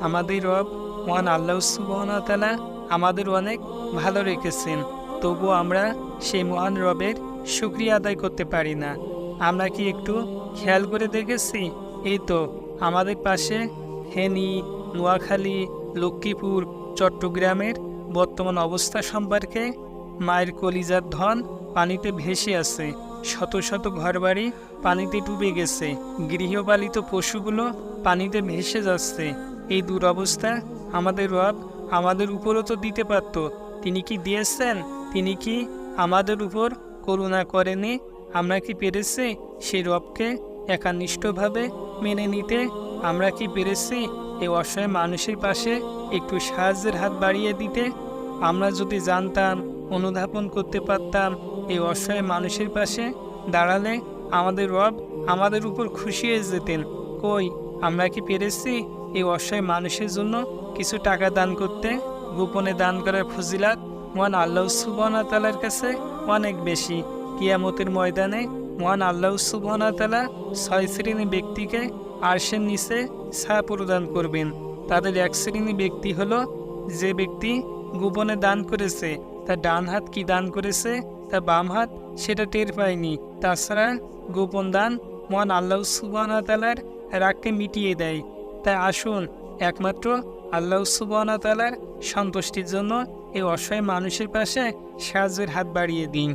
আমাদের রব মহান আল্লাহ সুবহানাহু ওয়া তাআলা আমাদের অনেক ভালো রেখেছেন, তবুও আমরা সেই মহান রবের শুকরিয়া আদায় করতে পারি না। আমরা কি একটু খেয়াল করে দেখেছি? এই তো আমাদের পাশে ফেনী, নোয়াখালী, লক্ষ্মীপুর, চট্টগ্রামের বর্তমান অবস্থা সম্পর্কে মায়ের কলিজার ধন পানিতে ভেসে আছে। শত শত ঘরবাড়ি পানিতে ডুবে গেছে, গৃহপালিত পশুগুলো পানিতে ভেসে যাচ্ছে। এই দুরবস্থা আমাদের রব আমাদের উপরও তো দিতে পারত। তিনি কি দিয়েছেন? তিনি কি আমাদের উপর করুণা করেনি? আমরা কি পেরেছি সেই রবকে একানিষ্ঠভাবে মেনে নিতে? আমরা কি পেরেছি এই অসহায় মানুষের পাশে একটু সাহায্যের হাত বাড়িয়ে দিতে? আমরা যদি জানতাম, অনুধাবন করতে পারতাম এই অসহায় মানুষের পাশে দাঁড়ালে আমাদের রব আমাদের উপর খুশি হয়ে যেতেন। কই, আমরা কি পেরেছি এই অসহায় মানুষের জন্য কিছু টাকা দান করতে? গোপনে দান করার ফজিলাত মহান আল্লাহ সুবহানাহু ওয়া তাআলার কাছে অনেক বেশি। কিয়ামতের ময়দানে মহান আল্লাহ সুবহানাহু ওয়া তাআলা 6 শ্রেণী ব্যক্তিকে আরশের নিচে ছায়া প্রদান করবেন। তাদের এক শ্রেণী ব্যক্তি হলো যে ব্যক্তি গোপনে দান করেছে, তার ডান হাত কি দান করেছে, তার বাম হাত সেটা টের পায়নি। তাছাড়া গোপন দান মহান আল্লাহ সুবহানাহু ওয়া তাআলার রাগকে মিটিয়ে দেয়। তাই আসুন একমাত্র আল্লাহ সুবহানাহু ওয়া তাআলার সন্তুষ্টির জন্য এই অসহায় মানুষের পাশে সাহায্যের হাত বাড়িয়ে দিন।